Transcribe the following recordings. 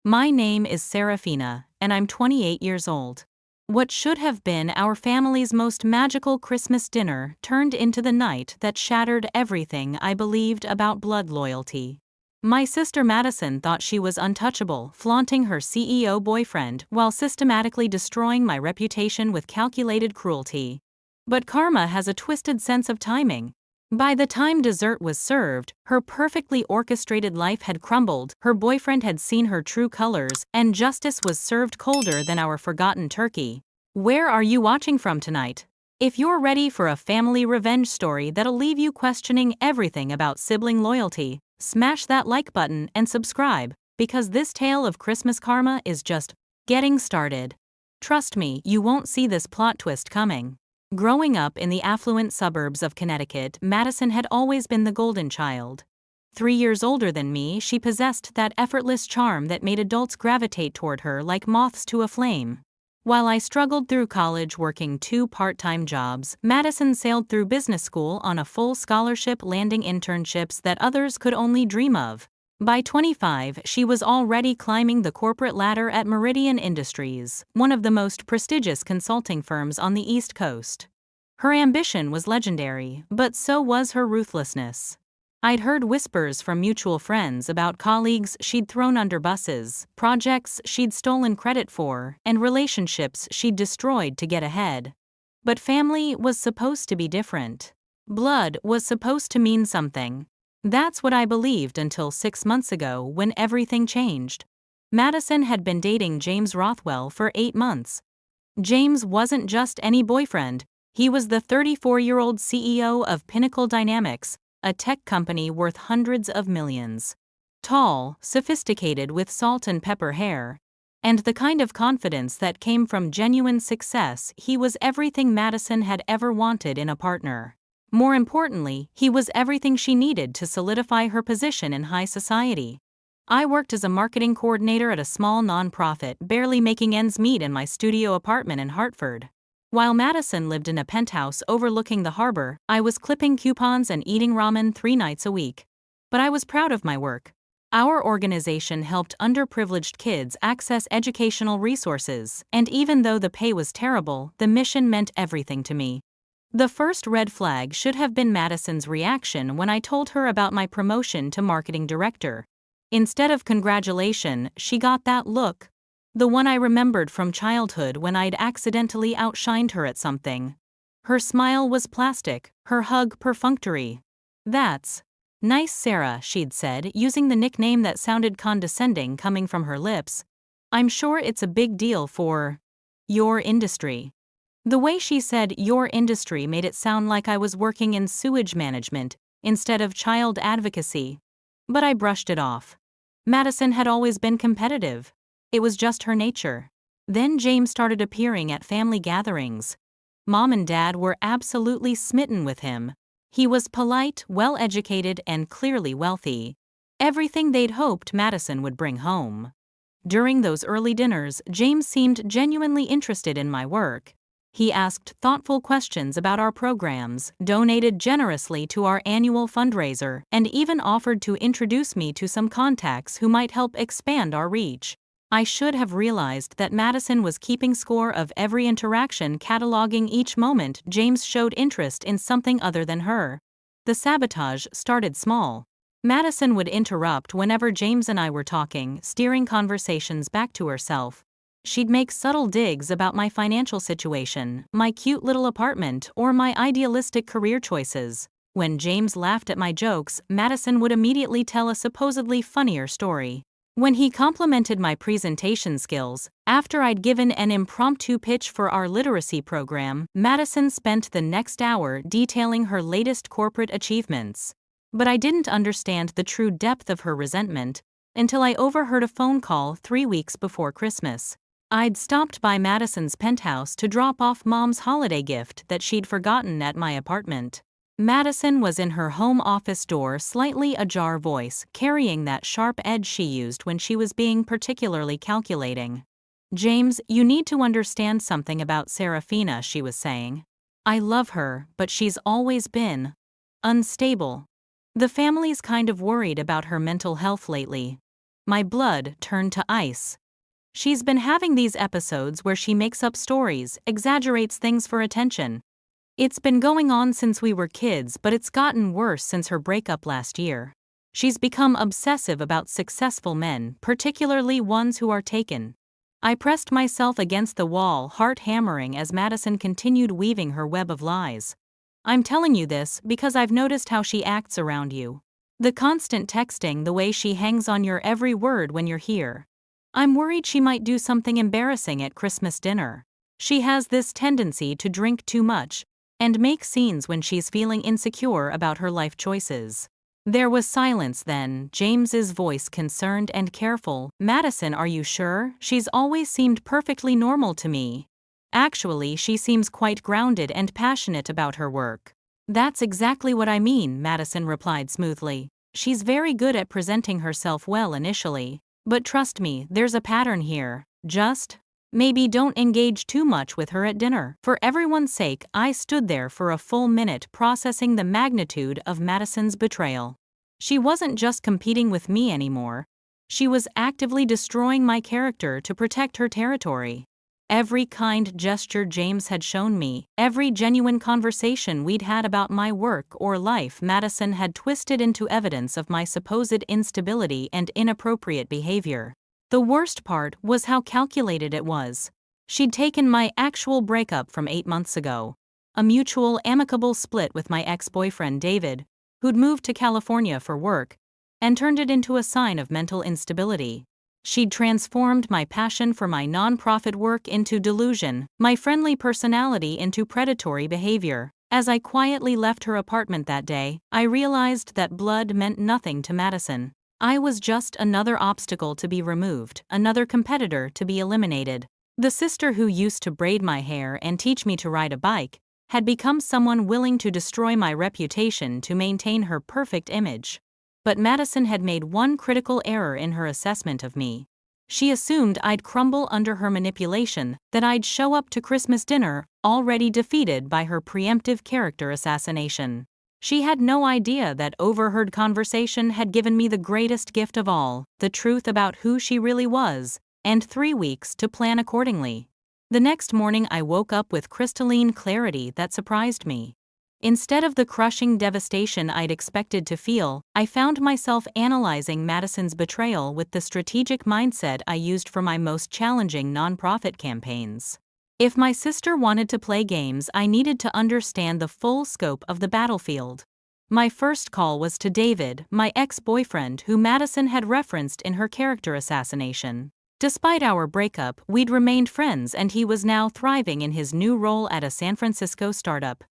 My name is Serafina, and I'm 28 years old. What should have been our family's most magical Christmas dinner turned into the night that shattered everything I believed about blood loyalty. My sister Madison thought she was untouchable, flaunting her CEO boyfriend while systematically destroying my reputation with calculated cruelty. But karma has a twisted sense of timing. By the time dessert was served, her perfectly orchestrated life had crumbled, her boyfriend had seen her true colors, and justice was served colder than our forgotten turkey. Where are you watching from tonight? If you're ready for a family revenge story that'll leave you questioning everything about sibling loyalty, smash that like button and subscribe, because this tale of Christmas karma is just getting started. Trust me, you won't see this plot twist coming. Growing up in the affluent suburbs of Connecticut, Madison had always been the golden child. 3 years older than me, she possessed that effortless charm that made adults gravitate toward her like moths to a flame. While I struggled through college working 2 part-time jobs, Madison sailed through business school on a full scholarship, landing internships that others could only dream of. By 25, she was already climbing the corporate ladder at Meridian Industries, one of the most prestigious consulting firms on the East Coast. Her ambition was legendary, but so was her ruthlessness. I'd heard whispers from mutual friends about colleagues she'd thrown under buses, projects she'd stolen credit for, and relationships she'd destroyed to get ahead. But family was supposed to be different. Blood was supposed to mean something. That's what I believed until 6 months ago when everything changed. Madison had been dating James Rothwell for 8 months. James wasn't just any boyfriend, he was the 34-year-old CEO of Pinnacle Dynamics, a tech company worth hundreds of millions. Tall, sophisticated with salt and pepper hair, and the kind of confidence that came from genuine success. He was everything Madison had ever wanted in a partner. More importantly, he was everything she needed to solidify her position in high society. I worked as a marketing coordinator at a small nonprofit, barely making ends meet in my studio apartment in Hartford. While Madison lived in a penthouse overlooking the harbor, I was clipping coupons and eating ramen 3 nights a week. But I was proud of my work. Our organization helped underprivileged kids access educational resources, and even though the pay was terrible, the mission meant everything to me. The first red flag should have been Madison's reaction when I told her about my promotion to marketing director. Instead of congratulation, she got that look. The one I remembered from childhood when I'd accidentally outshined her at something. Her smile was plastic, her hug perfunctory. "That's nice, Sarah," she'd said, using the nickname that sounded condescending coming from her lips. "I'm sure it's a big deal for your industry." The way she said "your industry" made it sound like I was working in sewage management instead of child advocacy. But I brushed it off. Madison had always been competitive. It was just her nature. Then James started appearing at family gatherings. Mom and Dad were absolutely smitten with him. He was polite, well-educated, and clearly wealthy. Everything they'd hoped Madison would bring home. During those early dinners, James seemed genuinely interested in my work. He asked thoughtful questions about our programs, donated generously to our annual fundraiser, and even offered to introduce me to some contacts who might help expand our reach. I should have realized that Madison was keeping score of every interaction, cataloging each moment James showed interest in something other than her. The sabotage started small. Madison would interrupt whenever James and I were talking, steering conversations back to herself. She'd make subtle digs about my financial situation, my cute little apartment, or my idealistic career choices. When James laughed at my jokes, Madison would immediately tell a supposedly funnier story. When he complimented my presentation skills, after I'd given an impromptu pitch for our literacy program, Madison spent the next hour detailing her latest corporate achievements. But I didn't understand the true depth of her resentment until I overheard a phone call 3 weeks before Christmas. I'd stopped by Madison's penthouse to drop off Mom's holiday gift that she'd forgotten at my apartment. Madison was in her home office door, slightly ajar voice, carrying that sharp edge she used when she was being particularly calculating. "James, you need to understand something about Serafina," she was saying. "I love her, but she's always been unstable. The family's kind of worried about her mental health lately." my blood turned to ice. She's been having these episodes where she makes up stories, exaggerates things for attention. It's been going on since we were kids, but it's gotten worse since her breakup last year. She's become obsessive about successful men, particularly ones who are taken. I pressed myself against the wall, heart hammering as Madison continued weaving her web of lies. I'm telling you this because I've noticed how she acts around you. The constant texting, the way she hangs on your every word when you're here. I'm worried she might do something embarrassing at Christmas dinner. She has this tendency to drink too much and make scenes when she's feeling insecure about her life choices. There was silence then, James's voice concerned and careful. Madison, are you sure? She's always seemed perfectly normal to me. Actually, she seems quite grounded and passionate about her work. That's exactly what I mean, Madison replied smoothly. She's very good at presenting herself well initially. But trust me, there's a pattern here. Just maybe don't engage too much with her at dinner. For everyone's sake, I stood there for a full minute processing the magnitude of Madison's betrayal. She wasn't just competing with me anymore. She was actively destroying my character to protect her territory. Every kind gesture James had shown me, every genuine conversation we'd had about my work or life, Madison had twisted into evidence of my supposed instability and inappropriate behavior. The worst part was how calculated it was. She'd taken my actual breakup from 8 months ago, a mutual amicable split with my ex-boyfriend David, who'd moved to California for work, and turned it into a sign of mental instability. She'd transformed my passion for my nonprofit work into delusion, my friendly personality into predatory behavior. As I quietly left her apartment that day, I realized that blood meant nothing to Madison. I was just another obstacle to be removed, another competitor to be eliminated. The sister who used to braid my hair and teach me to ride a bike had become someone willing to destroy my reputation to maintain her perfect image. But Madison had made one critical error in her assessment of me. She assumed I'd crumble under her manipulation, that I'd show up to Christmas dinner already defeated by her preemptive character assassination. She had no idea that overheard conversation had given me the greatest gift of all, the truth about who she really was, and 3 weeks to plan accordingly. The next morning I woke up with crystalline clarity that surprised me. Instead of the crushing devastation I'd expected to feel, I found myself analyzing Madison's betrayal with the strategic mindset I used for my most challenging nonprofit campaigns. If my sister wanted to play games, I needed to understand the full scope of the battlefield. My first call was to David, my ex-boyfriend who Madison had referenced in her character assassination. Despite our breakup, we'd remained friends and he was now thriving in his new role at a San Francisco startup.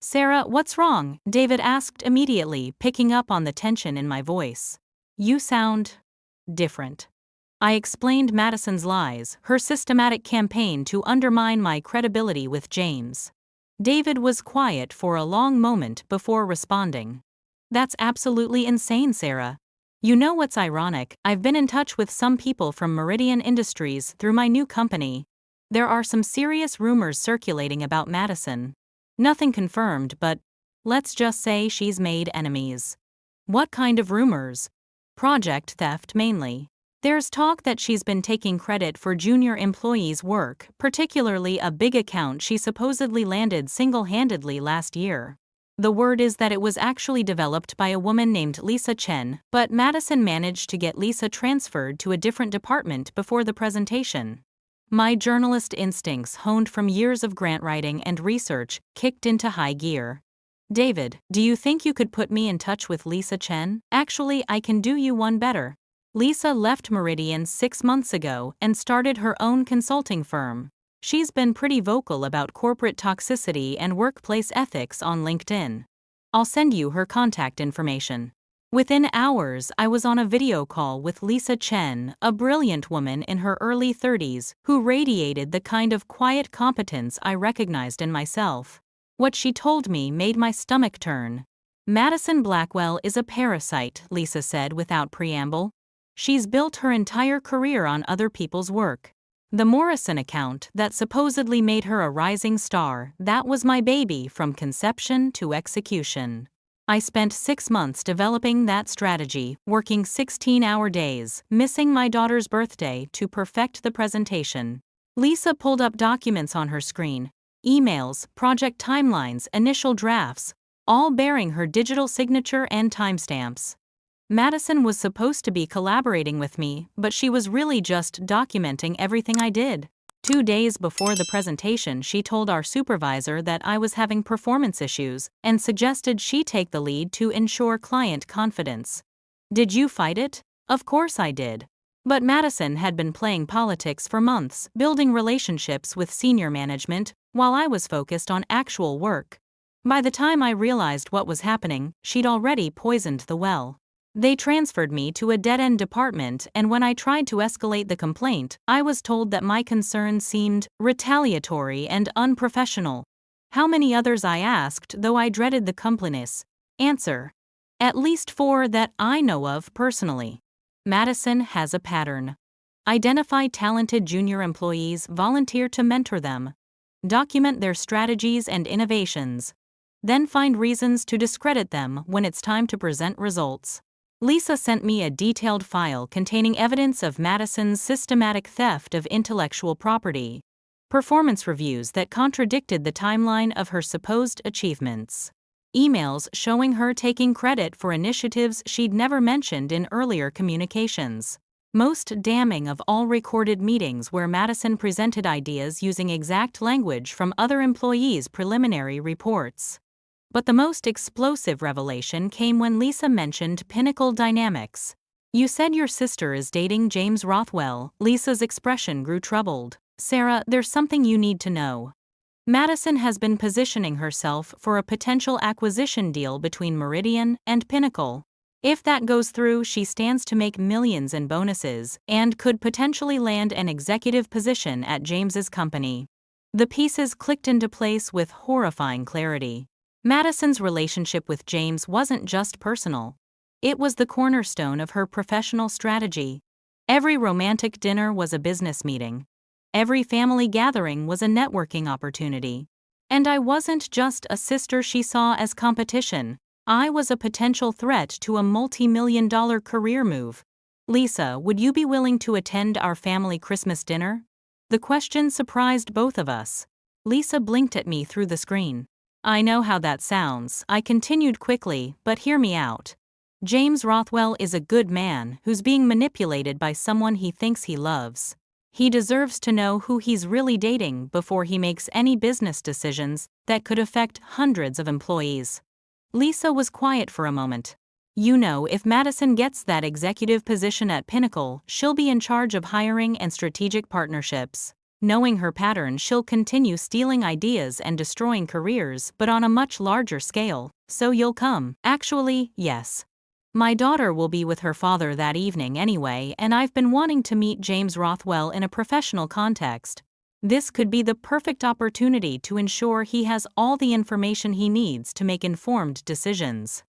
"Sarah, what's wrong?" David asked immediately, picking up on the tension in my voice. "You sound different." I explained Madison's lies, her systematic campaign to undermine my credibility with James. David was quiet for a long moment before responding. "That's absolutely insane, Sarah. You know what's ironic? I've been in touch with some people from Meridian Industries through my new company. There are some serious rumors circulating about Madison. Nothing confirmed, but let's just say she's made enemies." "What kind of rumors?" "Project theft mainly. There's talk that she's been taking credit for junior employees' work, particularly a big account she supposedly landed single-handedly last year. The word is that it was actually developed by a woman named Lisa Chen, but Madison managed to get Lisa transferred to a different department before the presentation." My journalist instincts, honed from years of grant writing and research, kicked into high gear. "David, do you think you could put me in touch with Lisa Chen? Actually, I can do you one better. Lisa left Meridian 6 months ago and started her own consulting firm. She's been pretty vocal about corporate toxicity and workplace ethics on LinkedIn. I'll send you her contact information." Within hours, I was on a video call with Lisa Chen, a brilliant woman in her early 30s who radiated the kind of quiet competence I recognized in myself. What she told me made my stomach turn. "Madison Blackwell is a parasite," Lisa said without preamble. "She's built her entire career on other people's work. The Morrison account that supposedly made her a rising star, that was my baby from conception to execution. I spent 6 months developing that strategy, working 16-hour days, missing my daughter's birthday to perfect the presentation. Lisa pulled up documents on her screen, emails, project timelines, initial drafts, all bearing her digital signature and timestamps. Madison was supposed to be collaborating with me, but she was really just documenting everything I did. 2 days before the presentation, she told our supervisor that I was having performance issues and suggested she take the lead to ensure client confidence. Did you fight it? Of course I did. But Madison had been playing politics for months, building relationships with senior management, while I was focused on actual work. By the time I realized what was happening, she'd already poisoned the well. They transferred me to a dead-end department, and when I tried to escalate the complaint, I was told that my concerns seemed retaliatory and unprofessional. How many others, I asked, though I dreaded the completeness. Answer: at least 4 that I know of personally. Madison has a pattern. Identify talented junior employees, volunteer to mentor them. Document their strategies and innovations. Then find reasons to discredit them when it's time to present results. Lisa sent me a detailed file containing evidence of Madison's systematic theft of intellectual property, performance reviews that contradicted the timeline of her supposed achievements, emails showing her taking credit for initiatives she'd never mentioned in earlier communications. Most damning of all, recorded meetings where Madison presented ideas using exact language from other employees' preliminary reports. But the most explosive revelation came when Lisa mentioned Pinnacle Dynamics. You said your sister is dating James Rothwell. Lisa's expression grew troubled. Sarah, there's something you need to know. Madison has been positioning herself for a potential acquisition deal between Meridian and Pinnacle. If that goes through, she stands to make millions in bonuses and could potentially land an executive position at James's company. The pieces clicked into place with horrifying clarity. Madison's relationship with James wasn't just personal. It was the cornerstone of her professional strategy. Every romantic dinner was a business meeting. Every family gathering was a networking opportunity. And I wasn't just a sister she saw as competition. I was a potential threat to a multi-million-dollar career move. Lisa, would you be willing to attend our family Christmas dinner? The question surprised both of us. Lisa blinked at me through the screen. I know how that sounds, I continued quickly, but hear me out. James Rothwell is a good man who's being manipulated by someone he thinks he loves. He deserves to know who he's really dating before he makes any business decisions that could affect hundreds of employees. Lisa was quiet for a moment. You know, if Madison gets that executive position at Pinnacle, she'll be in charge of hiring and strategic partnerships. Knowing her pattern, she'll continue stealing ideas and destroying careers, but on a much larger scale. So you'll come. Actually, yes. My daughter will be with her father that evening anyway, and I've been wanting to meet James Rothwell in a professional context. This could be the perfect opportunity to ensure he has all the information he needs to make informed decisions.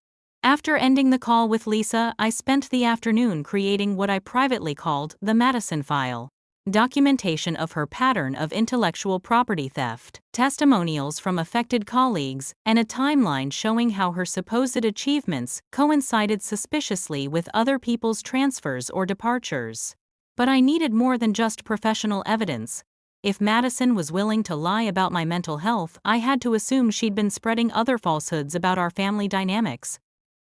After ending the call with Lisa, I spent the afternoon creating what I privately called the Madison file. Documentation of her pattern of intellectual property theft, testimonials from affected colleagues, and a timeline showing how her supposed achievements coincided suspiciously with other people's transfers or departures. But I needed more than just professional evidence. If Madison was willing to lie about my mental health, I had to assume she'd been spreading other falsehoods about our family dynamics.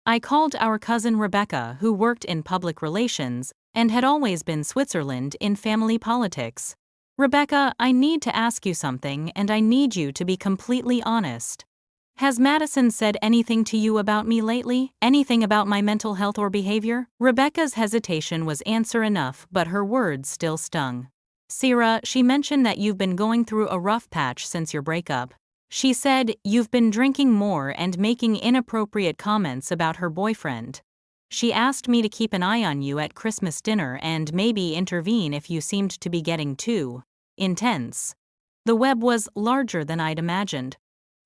I called our cousin Rebecca, who worked in public relations and had always been Switzerland in family politics. Rebecca, I need to ask you something, and I need you to be completely honest. Has Madison said anything to you about me lately? Anything about my mental health or behavior? Rebecca's hesitation was answer enough, but her words still stung. Sarah, she mentioned that you've been going through a rough patch since your breakup. She said you've been drinking more and making inappropriate comments about her boyfriend. She asked me to keep an eye on you at Christmas dinner and maybe intervene if you seemed to be getting too intense. The web was larger than I'd imagined.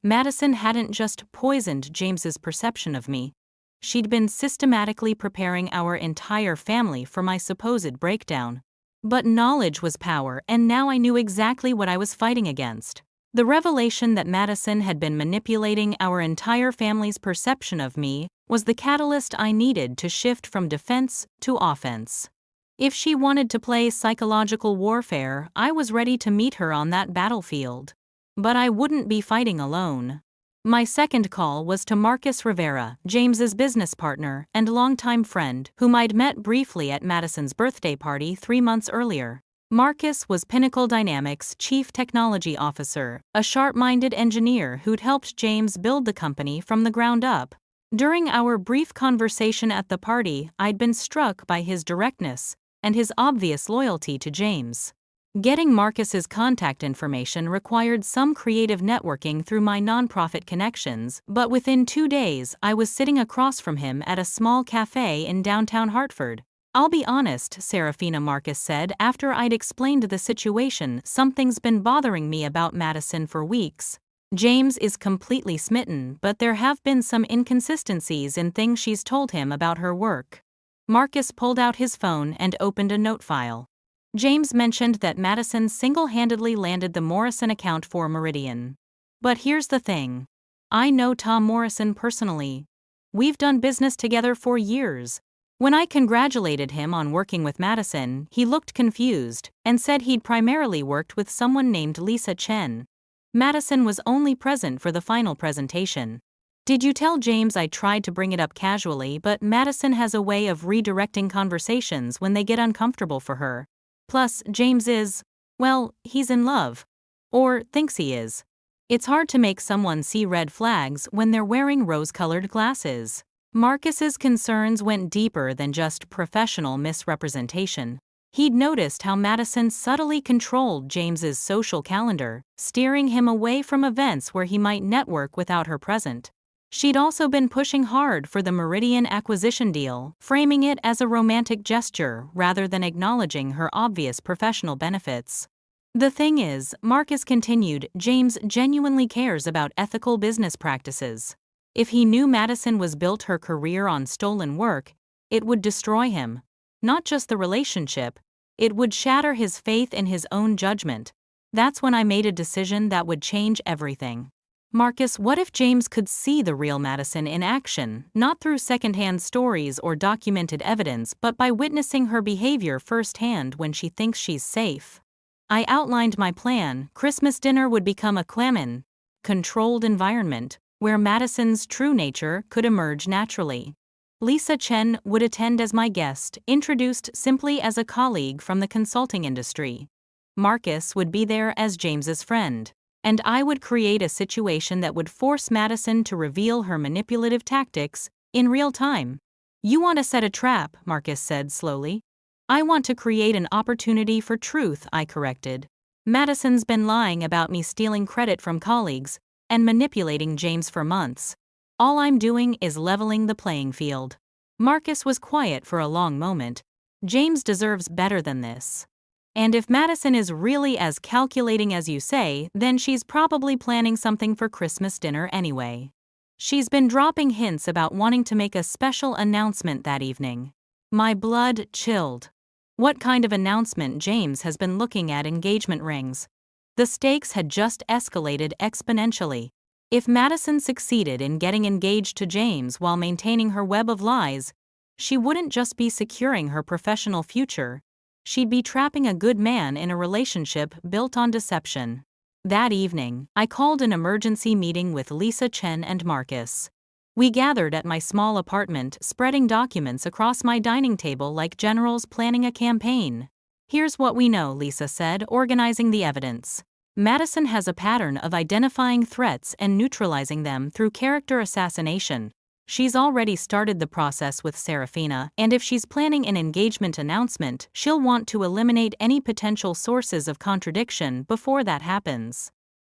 Madison hadn't just poisoned James's perception of me. She'd been systematically preparing our entire family for my supposed breakdown. But knowledge was power, and now I knew exactly what I was fighting against. The revelation that Madison had been manipulating our entire family's perception of me was the catalyst I needed to shift from defense to offense. If she wanted to play psychological warfare, I was ready to meet her on that battlefield. But I wouldn't be fighting alone. My second call was to Marcus Rivera, James's business partner and longtime friend, whom I'd met briefly at Madison's birthday party 3 months earlier. Marcus was Pinnacle Dynamics' chief technology officer, a sharp-minded engineer who'd helped James build the company from the ground up. During our brief conversation at the party, I'd been struck by his directness and his obvious loyalty to James. Getting Marcus's contact information required some creative networking through my nonprofit connections, but within 2 days I was sitting across from him at a small cafe in downtown Hartford. "I'll be honest," Serafina Marcus said after I'd explained the situation. "Something's been bothering me about Madison for weeks. James is completely smitten, but there have been some inconsistencies in things she's told him about her work." Marcus pulled out his phone and opened a note file. James mentioned that Madison single-handedly landed the Morrison account for Meridian. "But here's the thing. I know Tom Morrison personally. We've done business together for years." When I congratulated him on working with Madison, he looked confused and said he'd primarily worked with someone named Lisa Chen. Madison was only present for the final presentation. "Did you tell James I tried to bring it up casually, but Madison has a way of redirecting conversations when they get uncomfortable for her. Plus, James is, well, he's in love. Or thinks he is. It's hard to make someone see red flags when they're wearing rose-colored glasses." Marcus's concerns went deeper than just professional misrepresentation. He'd noticed how Madison subtly controlled James's social calendar, steering him away from events where he might network without her present. She'd also been pushing hard for the Meridian acquisition deal, framing it as a romantic gesture rather than acknowledging her obvious professional benefits. "The thing is," Marcus continued, "James genuinely cares about ethical business practices. If he knew Madison was built her career on stolen work, it would destroy him. Not just the relationship, it would shatter his faith in his own judgment. That's when I made a decision that would change everything." "Marcus, what if James could see the real Madison in action, not through secondhand stories or documented evidence, but by witnessing her behavior firsthand when she thinks she's safe?" I outlined my plan. Christmas dinner would become a controlled environment, where Madison's true nature could emerge naturally. Lisa Chen would attend as my guest, introduced simply as a colleague from the consulting industry. Marcus would be there as James's friend, and I would create a situation that would force Madison to reveal her manipulative tactics in real time. "You want to set a trap," Marcus said slowly. "I want to create an opportunity for truth," I corrected. "Madison's been lying about me stealing credit from colleagues and manipulating James for months. All I'm doing is leveling the playing field." Marcus was quiet for a long moment. "James deserves better than this. And if Madison is really as calculating as you say, then she's probably planning something for Christmas dinner anyway. She's been dropping hints about wanting to make a special announcement that evening." My blood chilled. What kind of announcement? James has been looking at engagement rings. The stakes had just escalated exponentially. If Madison succeeded in getting engaged to James while maintaining her web of lies, she wouldn't just be securing her professional future, she'd be trapping a good man in a relationship built on deception. That evening, I called an emergency meeting with Lisa Chen and Marcus. We gathered at my small apartment, spreading documents across my dining table like generals planning a campaign. "Here's what we know," Lisa said, organizing the evidence. "Madison has a pattern of identifying threats and neutralizing them through character assassination. She's already started the process with Serafina, and if she's planning an engagement announcement, she'll want to eliminate any potential sources of contradiction before that happens."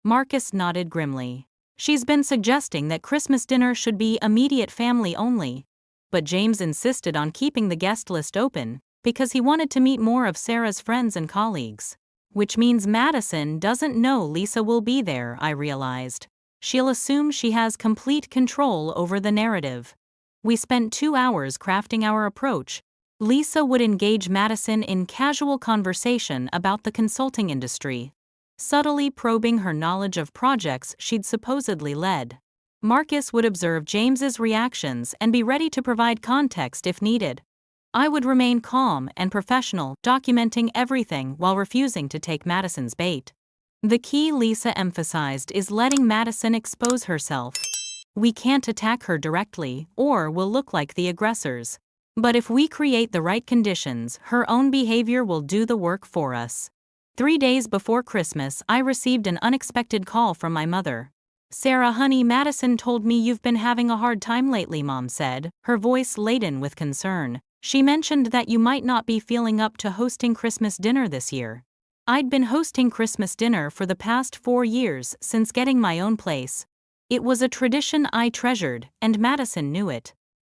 Marcus nodded grimly. "She's been suggesting that Christmas dinner should be immediate family only. But James insisted on keeping the guest list open because he wanted to meet more of Sarah's friends and colleagues. Which means Madison doesn't know Lisa will be there," I realized. "She'll assume she has complete control over the narrative." We spent 2 hours crafting our approach. Lisa would engage Madison in casual conversation about the consulting industry. subtly probing her knowledge of projects she'd supposedly led. Marcus would observe James's reactions and be ready to provide context if needed. I would remain calm and professional, documenting everything while refusing to take Madison's bait. The key, Lisa emphasized, is letting Madison expose herself. We can't attack her directly, or we'll look like the aggressors. But if we create the right conditions, her own behavior will do the work for us. 3 days before Christmas, I received an unexpected call from my mother. "Sarah, honey, Madison told me you've been having a hard time lately," Mom said, her voice laden with concern. "She mentioned that you might not be feeling up to hosting Christmas dinner this year." I'd been hosting Christmas dinner for the past 4 years since getting my own place. It was a tradition I treasured, and Madison knew it.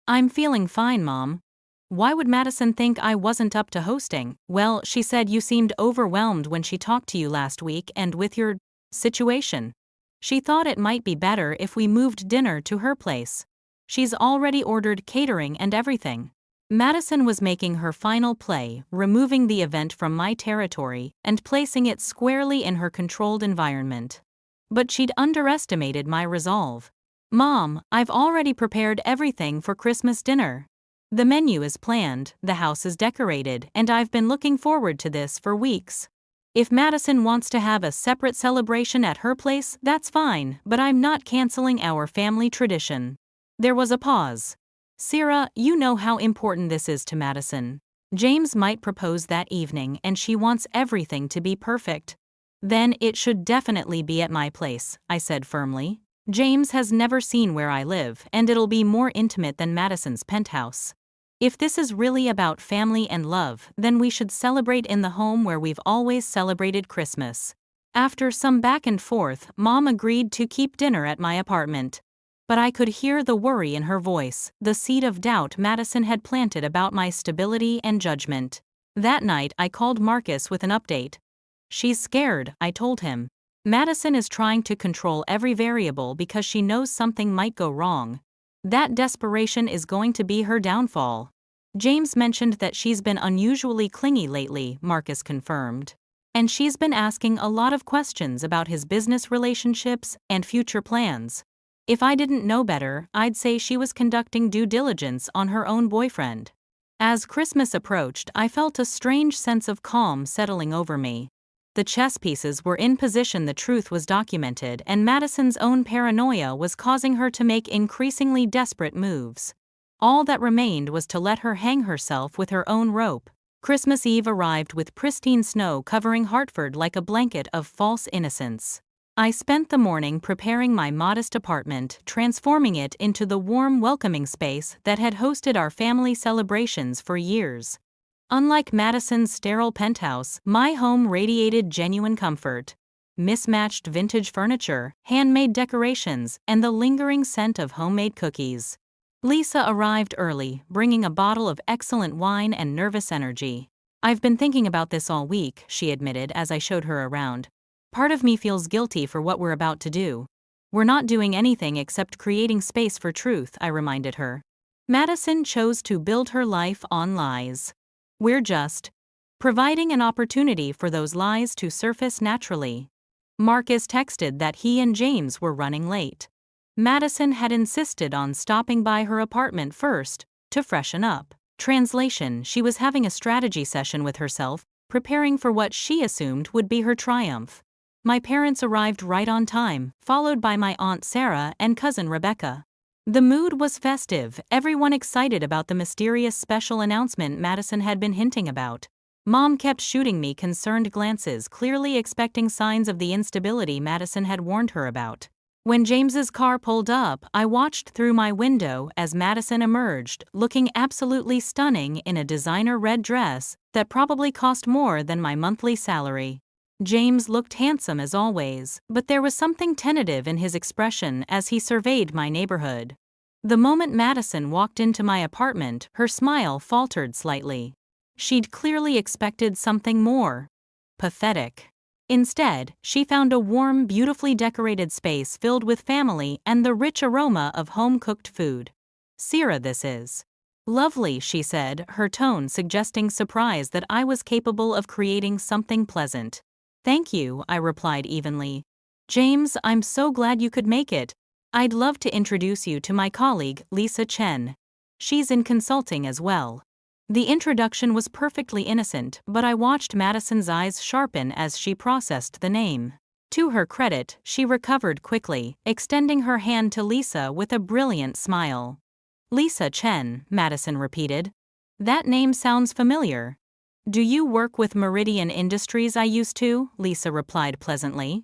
"I'm feeling fine, Mom." "Why would Madison think I wasn't up to hosting?" "Well, she said you seemed overwhelmed when she talked to you last week and with your situation. She thought it might be better if we moved dinner to her place. She's already ordered catering and everything." Madison was making her final play, removing the event from my territory and placing it squarely in her controlled environment. But she'd underestimated my resolve. "Mom, I've already prepared everything for Christmas dinner. The menu is planned, the house is decorated, and I've been looking forward to this for weeks. If Madison wants to have a separate celebration at her place, that's fine, but I'm not canceling our family tradition." There was a pause. "Sarah, you know how important this is to Madison. James might propose that evening and she wants everything to be perfect." "Then it should definitely be at my place," I said firmly. "James has never seen where I live, and it'll be more intimate than Madison's penthouse. If this is really about family and love, then we should celebrate in the home where we've always celebrated Christmas." After some back and forth, Mom agreed to keep dinner at my apartment. But I could hear the worry in her voice, the seed of doubt Madison had planted about my stability and judgment. That night, I called Marcus with an update. "She's scared," I told him. "Madison is trying to control every variable because she knows something might go wrong. That desperation is going to be her downfall." "James mentioned that she's been unusually clingy lately," Marcus confirmed. "And she's been asking a lot of questions about his business relationships and future plans. If I didn't know better, I'd say she was conducting due diligence on her own boyfriend." As Christmas approached, I felt a strange sense of calm settling over me. The chess pieces were in position, the truth was documented, and Madison's own paranoia was causing her to make increasingly desperate moves. All that remained was to let her hang herself with her own rope. Christmas Eve arrived with pristine snow covering Hartford like a blanket of false innocence. I spent the morning preparing my modest apartment, transforming it into the warm, welcoming space that had hosted our family celebrations for years. Unlike Madison's sterile penthouse, my home radiated genuine comfort. Mismatched vintage furniture, handmade decorations, and the lingering scent of homemade cookies. Lisa arrived early, bringing a bottle of excellent wine and nervous energy. "I've been thinking about this all week," she admitted as I showed her around. "Part of me feels guilty for what we're about to do." "We're not doing anything except creating space for truth," I reminded her. "Madison chose to build her life on lies. We're just providing an opportunity for those lies to surface naturally." Marcus texted that he and James were running late. Madison had insisted on stopping by her apartment first, to freshen up. Translation: she was having a strategy session with herself, preparing for what she assumed would be her triumph. My parents arrived right on time, followed by my Aunt Sarah and cousin Rebecca. The mood was festive, everyone excited about the mysterious special announcement Madison had been hinting about. Mom kept shooting me concerned glances, clearly expecting signs of the instability Madison had warned her about. When James's car pulled up, I watched through my window as Madison emerged, looking absolutely stunning in a designer red dress that probably cost more than my monthly salary. James looked handsome as always, but there was something tentative in his expression as he surveyed my neighborhood. The moment Madison walked into my apartment, her smile faltered slightly. She'd clearly expected something more pathetic. Instead, she found a warm, beautifully decorated space filled with family and the rich aroma of home-cooked food. "Sarah, this is lovely," she said, her tone suggesting surprise that I was capable of creating something pleasant. Thank you, I replied evenly. James, I'm so glad you could make it. I'd love to introduce you to my colleague, Lisa Chen. She's in consulting as well. The introduction was perfectly innocent, but I watched Madison's eyes sharpen as she processed the name. To her credit, she recovered quickly, extending her hand to Lisa with a brilliant smile. Lisa Chen, Madison repeated. That name sounds familiar. Do you work with Meridian Industries? I used to, Lisa replied pleasantly.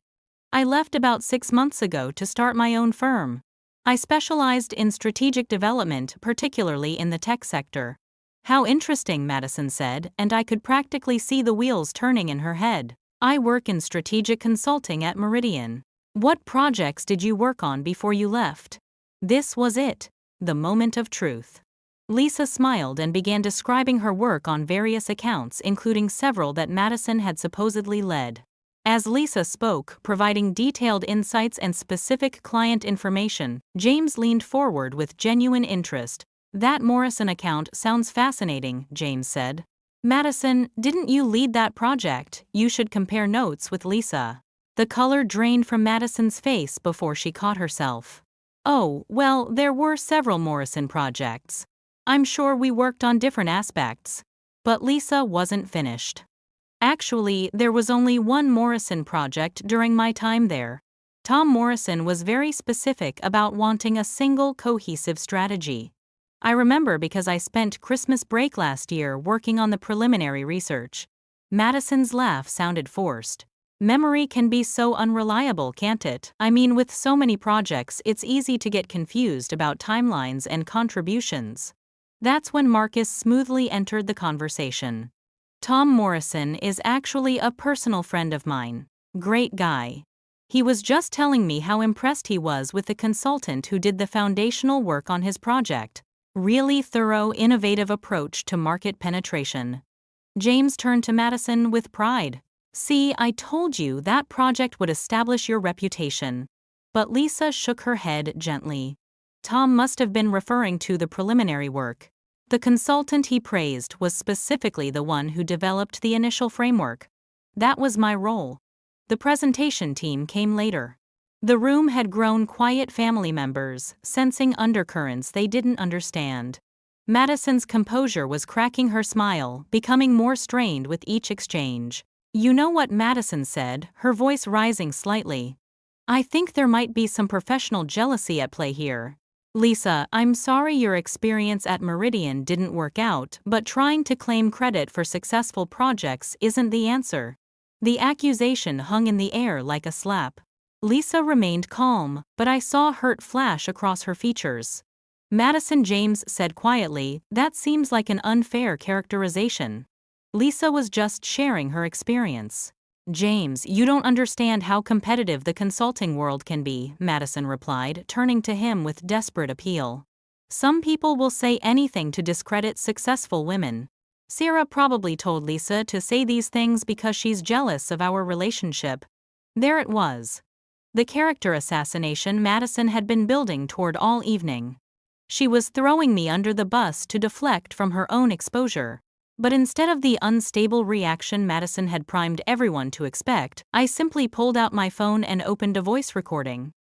I left about 6 months ago to start my own firm. I specialized in strategic development, particularly in the tech sector. How interesting, Madison said, and I could practically see the wheels turning in her head. I work in strategic consulting at Meridian. What projects did you work on before you left? This was it, the moment of truth. Lisa smiled and began describing her work on various accounts, including several that Madison had supposedly led. As Lisa spoke, providing detailed insights and specific client information, James leaned forward with genuine interest. That Morrison account sounds fascinating, James said. Madison, didn't you lead that project? You should compare notes with Lisa. The color drained from Madison's face before she caught herself. Oh, well, there were several Morrison projects. I'm sure we worked on different aspects. But Lisa wasn't finished. Actually, there was only one Morrison project during my time there. Tom Morrison was very specific about wanting a single cohesive strategy. I remember because I spent Christmas break last year working on the preliminary research. Madison's laugh sounded forced. Memory can be so unreliable, can't it? I mean, with so many projects, it's easy to get confused about timelines and contributions. That's when Marcus smoothly entered the conversation. Tom Morrison is actually a personal friend of mine. Great guy. He was just telling me how impressed he was with the consultant who did the foundational work on his project. Really thorough, innovative approach to market penetration. James turned to Madison with pride. See, I told you that project would establish your reputation. But Lisa shook her head gently. Tom must have been referring to the preliminary work. The consultant he praised was specifically the one who developed the initial framework. That was my role. The presentation team came later. The room had grown quiet, family members, sensing undercurrents they didn't understand. Madison's composure was cracking her smile, becoming more strained with each exchange. You know what Madison said, her voice rising slightly. I think there might be some professional jealousy at play here. Lisa, I'm sorry your experience at Meridian didn't work out, but trying to claim credit for successful projects isn't the answer. The accusation hung in the air like a slap. Lisa remained calm, but I saw hurt flash across her features. Madison James said quietly, that seems like an unfair characterization. Lisa was just sharing her experience. James, you don't understand how competitive the consulting world can be, Madison replied, turning to him with desperate appeal. Some people will say anything to discredit successful women. Sarah probably told Lisa to say these things because she's jealous of our relationship. There it was. The character assassination Madison had been building toward all evening. She was throwing me under the bus to deflect from her own exposure. But instead of the unstable reaction Madison had primed everyone to expect, I simply pulled out my phone and opened a voice recording.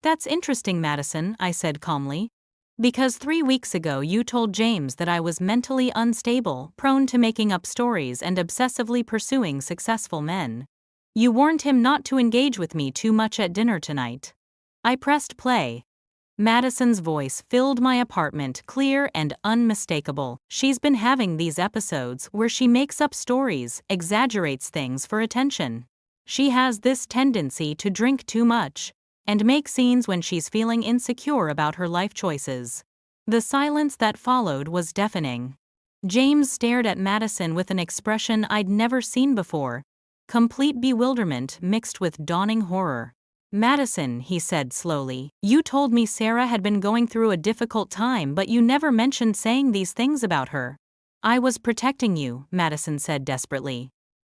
That's interesting, Madison, I said calmly. Because 3 weeks ago you told James that I was mentally unstable, prone to making up stories and obsessively pursuing successful men. You warned him not to engage with me too much at dinner tonight. I pressed play. Madison's voice filled my apartment, clear and unmistakable. She's been having these episodes where she makes up stories, exaggerates things for attention. She has this tendency to drink too much and make scenes when she's feeling insecure about her life choices. The silence that followed was deafening. James stared at Madison with an expression I'd never seen before, complete bewilderment mixed with dawning horror. Madison, he said slowly, you told me Sarah had been going through a difficult time, but you never mentioned saying these things about her. I was protecting you, Madison said desperately.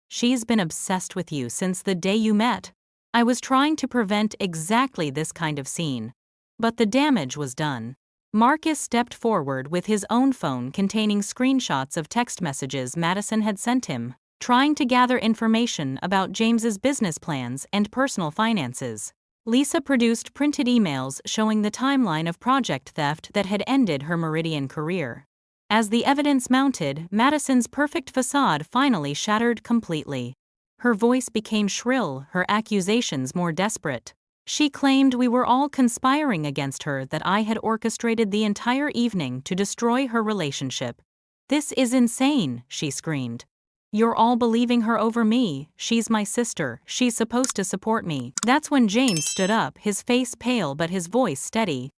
She's been obsessed with you since the day you met. I was trying to prevent exactly this kind of scene. But the damage was done. Marcus stepped forward with his own phone containing screenshots of text messages Madison had sent him. trying to gather information about James's business plans and personal finances. Lisa produced printed emails showing the timeline of project theft that had ended her Meridian career. As the evidence mounted, Madison's perfect facade finally shattered completely. Her voice became shrill, her accusations more desperate. She claimed we were all conspiring against her, that I had orchestrated the entire evening to destroy her relationship. "This is insane," she screamed. "You're all believing her over me. She's my sister. She's supposed to support me." That's when James stood up, his face pale but his voice steady.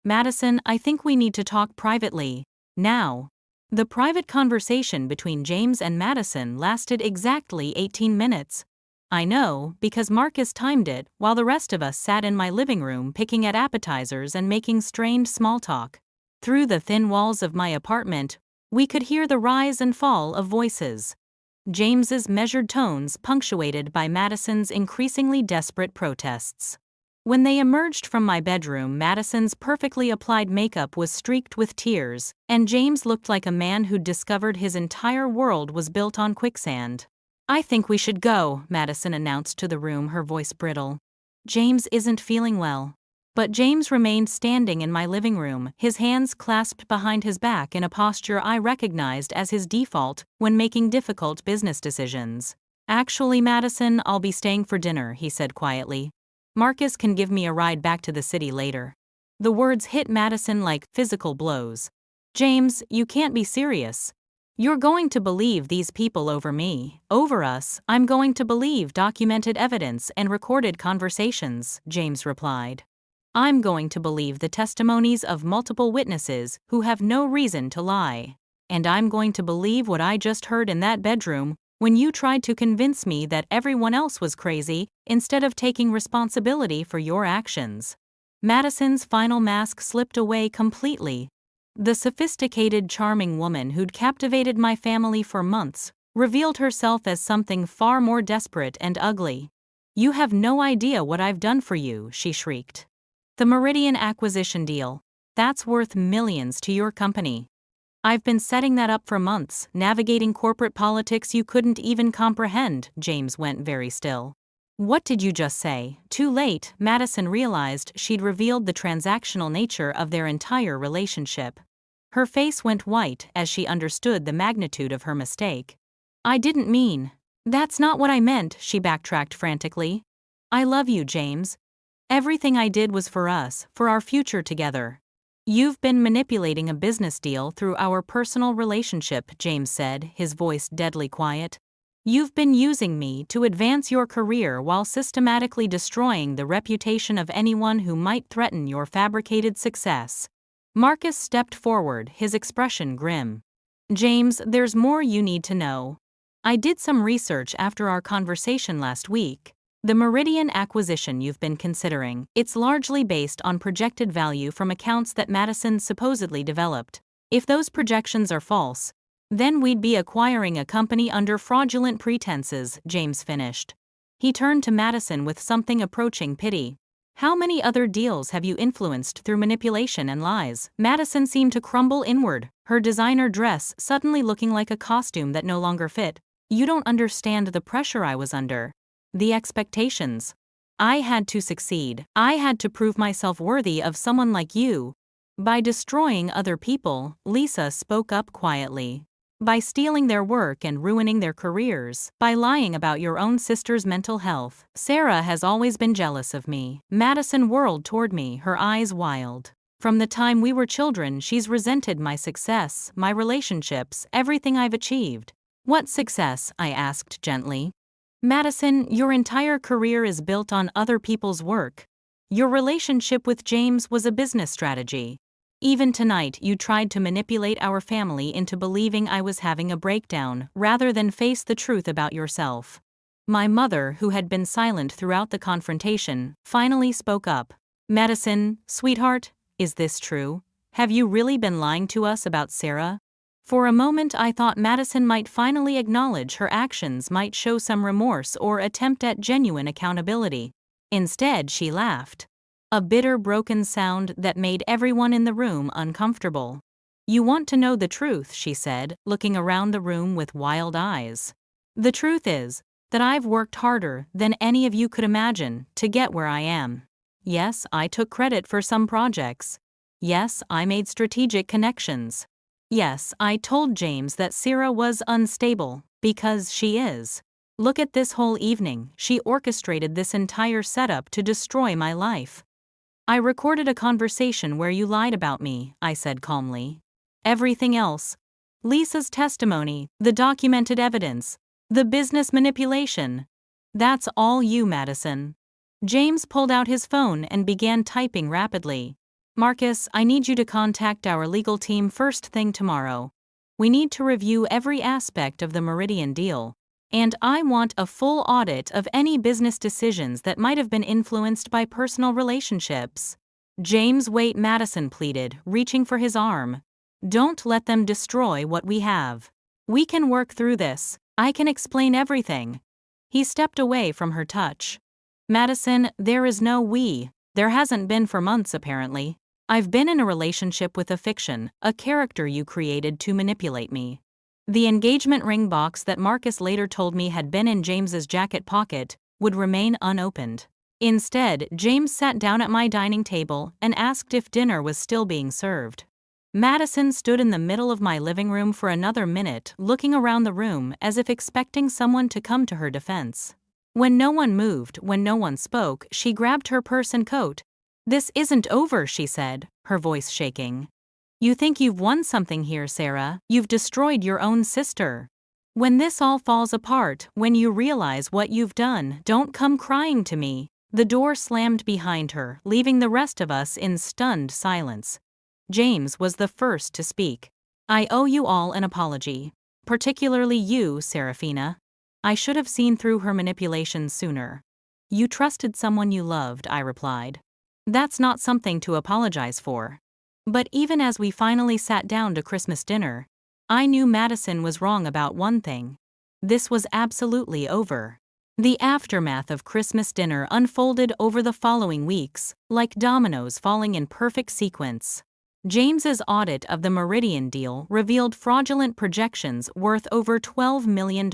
"Madison, I think we need to talk privately. Now." The private conversation between James and Madison lasted exactly 18 minutes. I know, because Marcus timed it, while the rest of us sat in my living room picking at appetizers and making strained small talk. Through the thin walls of my apartment, we could hear the rise and fall of voices. James's measured tones punctuated by Madison's increasingly desperate protests. When they emerged from my bedroom, Madison's perfectly applied makeup was streaked with tears, and James looked like a man who'd discovered his entire world was built on quicksand. "I think we should go," Madison announced to the room, her voice brittle. "James isn't feeling well." But James remained standing in my living room, his hands clasped behind his back in a posture I recognized as his default when making difficult business decisions. "Actually, Madison, I'll be staying for dinner," he said quietly. "Marcus can give me a ride back to the city later." The words hit Madison like physical blows. "James, you can't be serious. You're going to believe these people over me, over us." "I'm going to believe documented evidence and recorded conversations," James replied. "I'm going to believe the testimonies of multiple witnesses who have no reason to lie. And I'm going to believe what I just heard in that bedroom when you tried to convince me that everyone else was crazy instead of taking responsibility for your actions." Madison's final mask slipped away completely. The sophisticated, charming woman who'd captivated my family for months revealed herself as something far more desperate and ugly. "You have no idea what I've done for you," she shrieked. "The Meridian acquisition deal. That's worth millions to your company. I've been setting that up for months, navigating corporate politics you couldn't even comprehend." James went very still. "What did you just say?" Too late, Madison realized she'd revealed the transactional nature of their entire relationship. Her face went white as she understood the magnitude of her mistake. "I didn't mean. That's not what I meant," she backtracked frantically. "I love you, James. Everything I did was for us, for our future together." "You've been manipulating a business deal through our personal relationship," James said, his voice deadly quiet. "You've been using me to advance your career while systematically destroying the reputation of anyone who might threaten your fabricated success." Marcus stepped forward, his expression grim. "James, there's more you need to know. I did some research after our conversation last week. The Meridian acquisition you've been considering, it's largely based on projected value from accounts that Madison supposedly developed. If those projections are false, then we'd be acquiring a company under fraudulent pretenses," James finished. He turned to Madison with something approaching pity. "How many other deals have you influenced through manipulation and lies?" Madison seemed to crumble inward, her designer dress suddenly looking like a costume that no longer fit. "You don't understand the pressure I was under. The expectations. I had to succeed. I had to prove myself worthy of someone like you." "By destroying other people," Lisa spoke up quietly. "By stealing their work and ruining their careers. By lying about your own sister's mental health. Sarah has always been jealous of me." Madison whirled toward me, her eyes wild. "From the time we were children, she's resented my success, my relationships, everything I've achieved." "What success?" I asked gently. "Madison, your entire career is built on other people's work. Your relationship with James was a business strategy. Even tonight, you tried to manipulate our family into believing I was having a breakdown, rather than face the truth about yourself." My mother, who had been silent throughout the confrontation, finally spoke up. "Madison, sweetheart, is this true? Have you really been lying to us about Sarah?" For a moment I thought Madison might finally acknowledge her actions, might show some remorse or attempt at genuine accountability. Instead, she laughed. A bitter, broken sound that made everyone in the room uncomfortable. "You want to know the truth," she said, looking around the room with wild eyes. The truth is that I've worked harder than any of you could imagine to get where I am. Yes, I took credit for some projects. Yes, I made strategic connections. Yes, I told James that Sarah was unstable, because she is. Look at this whole evening, she orchestrated this entire setup to destroy my life. I recorded a conversation where you lied about me, I said calmly. Everything else, Lisa's testimony, the documented evidence, the business manipulation, that's all you, Madison. James pulled out his phone and began typing rapidly. Marcus, I need you to contact our legal team first thing tomorrow. We need to review every aspect of the Meridian deal. And I want a full audit of any business decisions that might have been influenced by personal relationships. James, wait, Madison pleaded, reaching for his arm. Don't let them destroy what we have. We can work through this. I can explain everything. He stepped away from her touch. Madison, there is no we. There hasn't been for months, apparently. I've been in a relationship with a fiction, a character you created to manipulate me. The engagement ring box that Marcus later told me had been in James's jacket pocket would remain unopened. Instead, James sat down at my dining table and asked if dinner was still being served. Madison stood in the middle of my living room for another minute, looking around the room as if expecting someone to come to her defense. When no one moved, when no one spoke, she grabbed her purse and coat. "This isn't over," she said, her voice shaking. "You think you've won something here, Sarah? You've destroyed your own sister. When this all falls apart, when you realize what you've done, don't come crying to me." The door slammed behind her, leaving the rest of us in stunned silence. James was the first to speak. "I owe you all an apology. Particularly you, Serafina. I should have seen through her manipulations sooner." "You trusted someone you loved," I replied. "That's not something to apologize for." But even as we finally sat down to Christmas dinner, I knew Madison was wrong about one thing. This was absolutely over. The aftermath of Christmas dinner unfolded over the following weeks, like dominoes falling in perfect sequence. James's audit of the Meridian deal revealed fraudulent projections worth over $12 million,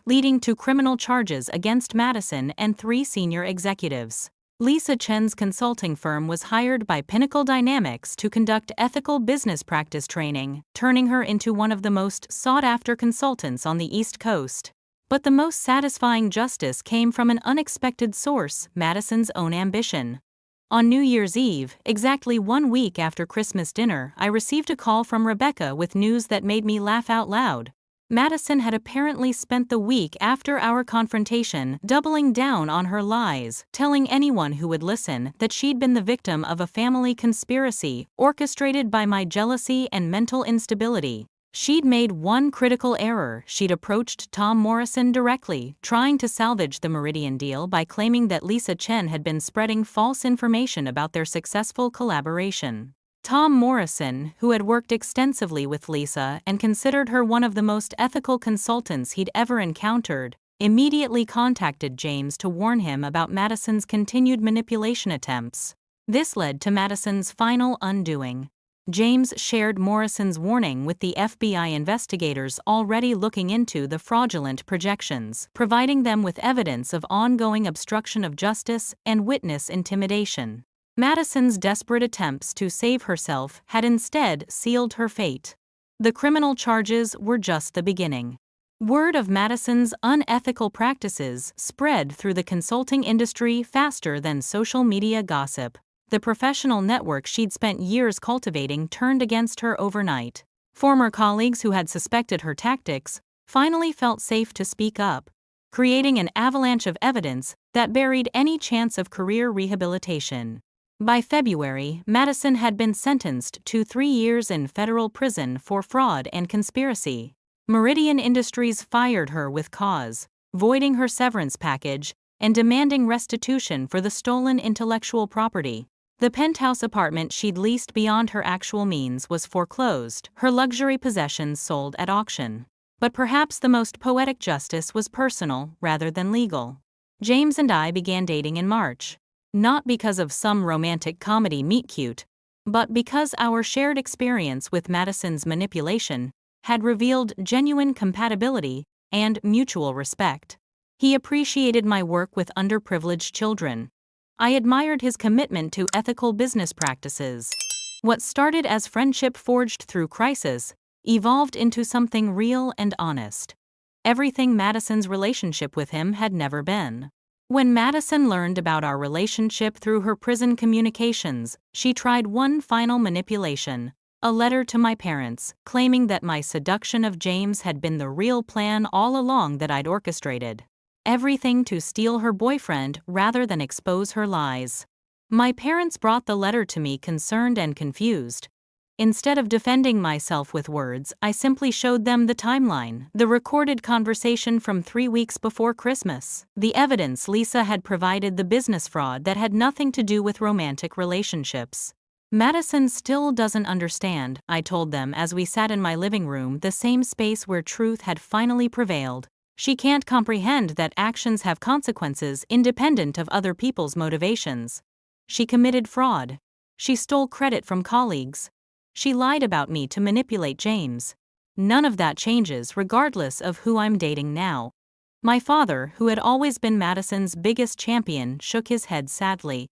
leading to criminal charges against Madison and 3 senior executives. Lisa Chen's consulting firm was hired by Pinnacle Dynamics to conduct ethical business practice training, turning her into one of the most sought-after consultants on the East Coast. But the most satisfying justice came from an unexpected source, Madison's own ambition. On New Year's Eve, exactly 1 week after Christmas dinner, I received a call from Rebecca with news that made me laugh out loud. Madison had apparently spent the week after our confrontation doubling down on her lies, telling anyone who would listen that she'd been the victim of a family conspiracy orchestrated by my jealousy and mental instability. She'd made one critical error. She'd approached Tom Morrison directly, trying to salvage the Meridian deal by claiming that Lisa Chen had been spreading false information about their successful collaboration. Tom Morrison, who had worked extensively with Lisa and considered her one of the most ethical consultants he'd ever encountered, immediately contacted James to warn him about Madison's continued manipulation attempts. This led to Madison's final undoing. James shared Morrison's warning with the FBI investigators already looking into the fraudulent projections, providing them with evidence of ongoing obstruction of justice and witness intimidation. Madison's desperate attempts to save herself had instead sealed her fate. The criminal charges were just the beginning. Word of Madison's unethical practices spread through the consulting industry faster than social media gossip. The professional network she'd spent years cultivating turned against her overnight. Former colleagues who had suspected her tactics finally felt safe to speak up, creating an avalanche of evidence that buried any chance of career rehabilitation. By February, Madison had been sentenced to 3 years in federal prison for fraud and conspiracy. Meridian Industries fired her with cause, voiding her severance package and demanding restitution for the stolen intellectual property. The penthouse apartment she'd leased beyond her actual means was foreclosed, her luxury possessions sold at auction. But perhaps the most poetic justice was personal rather than legal. James and I began dating in March. Not because of some romantic comedy meet-cute, but because our shared experience with Madison's manipulation had revealed genuine compatibility and mutual respect. He appreciated my work with underprivileged children. I admired his commitment to ethical business practices. What started as friendship forged through crisis evolved into something real and honest. Everything Madison's relationship with him had never been. When Madison learned about our relationship through her prison communications, she tried one final manipulation, a letter to my parents, claiming that my seduction of James had been the real plan all along that I'd orchestrated. Everything to steal her boyfriend rather than expose her lies. My parents brought the letter to me concerned and confused. Instead of defending myself with words, I simply showed them the timeline, the recorded conversation from 3 weeks before Christmas, the evidence Lisa had provided, the business fraud that had nothing to do with romantic relationships. Madison still doesn't understand, I told them as we sat in my living room, the same space where truth had finally prevailed. She can't comprehend that actions have consequences independent of other people's motivations. She committed fraud. She stole credit from colleagues. She lied about me to manipulate James. None of that changes regardless of who I'm dating now. My father, who had always been Madison's biggest champion, shook his head sadly.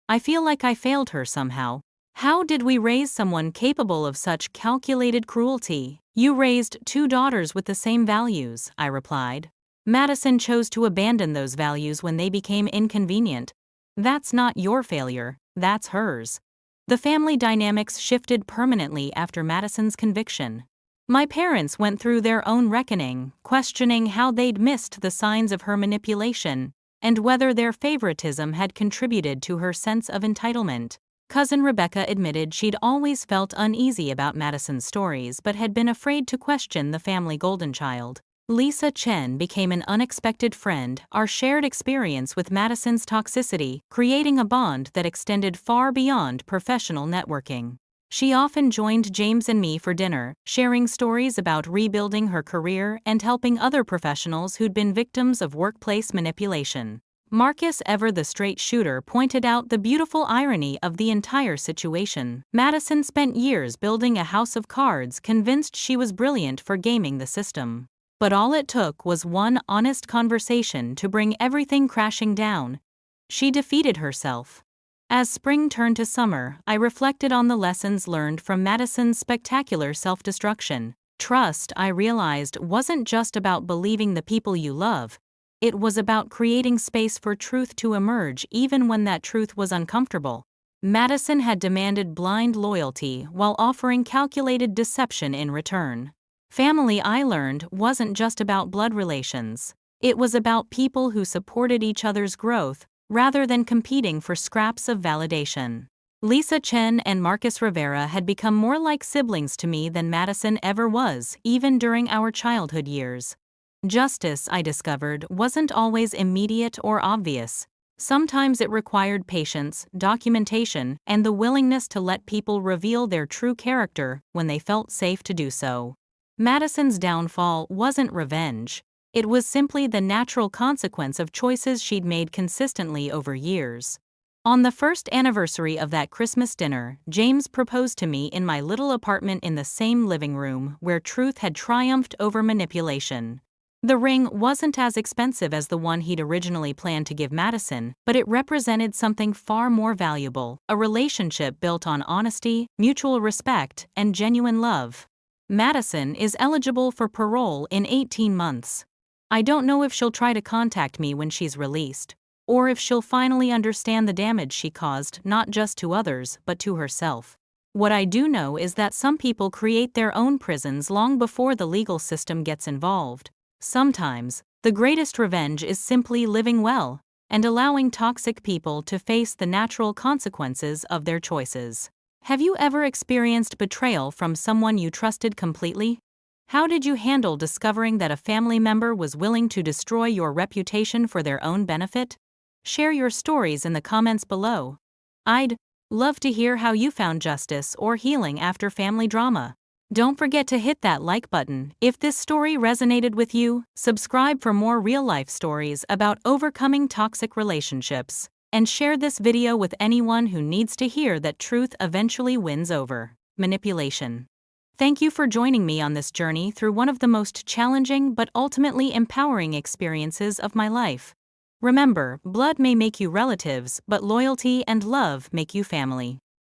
I feel like I failed her somehow. How did we raise someone capable of such calculated cruelty? You raised 2 daughters with the same values, I replied. Madison chose to abandon those values when they became inconvenient. That's not your failure, that's hers. The family dynamics shifted permanently after Madison's conviction. My parents went through their own reckoning, questioning how they'd missed the signs of her manipulation, and whether their favoritism had contributed to her sense of entitlement. Cousin Rebecca admitted she'd always felt uneasy about Madison's stories but had been afraid to question the family golden child. Lisa Chen became an unexpected friend, our shared experience with Madison's toxicity, creating a bond that extended far beyond professional networking. She often joined James and me for dinner, sharing stories about rebuilding her career and helping other professionals who'd been victims of workplace manipulation. Marcus, ever the straight shooter, pointed out the beautiful irony of the entire situation. Madison spent years building a house of cards, convinced she was brilliant for gaming the system. But all it took was one honest conversation to bring everything crashing down. She defeated herself. As spring turned to summer, I reflected on the lessons learned from Madison's spectacular self-destruction. Trust, I realized, wasn't just about believing the people you love. It was about creating space for truth to emerge even when that truth was uncomfortable. Madison had demanded blind loyalty while offering calculated deception in return. Family, I learned, wasn't just about blood relations. It was about people who supported each other's growth, rather than competing for scraps of validation. Lisa Chen and Marcus Rivera had become more like siblings to me than Madison ever was, even during our childhood years. Justice, I discovered, wasn't always immediate or obvious. Sometimes it required patience, documentation, and the willingness to let people reveal their true character when they felt safe to do so. Madison's downfall wasn't revenge. It was simply the natural consequence of choices she'd made consistently over years. On the first anniversary of that Christmas dinner, James proposed to me in my little apartment in the same living room where truth had triumphed over manipulation. The ring wasn't as expensive as the one he'd originally planned to give Madison, but it represented something far more valuable, a relationship built on honesty, mutual respect, and genuine love. Madison is eligible for parole in 18 months. I don't know if she'll try to contact me when she's released, or if she'll finally understand the damage she caused not just to others but to herself. What I do know is that some people create their own prisons long before the legal system gets involved. Sometimes, the greatest revenge is simply living well and allowing toxic people to face the natural consequences of their choices. Have you ever experienced betrayal from someone you trusted completely? How did you handle discovering that a family member was willing to destroy your reputation for their own benefit? Share your stories in the comments below. I'd love to hear how you found justice or healing after family drama. Don't forget to hit that like button if this story resonated with you. Subscribe for more real-life stories about overcoming toxic relationships. And share this video with anyone who needs to hear that truth eventually wins over manipulation. Thank you for joining me on this journey through one of the most challenging but ultimately empowering experiences of my life. Remember, blood may make you relatives, but loyalty and love make you family.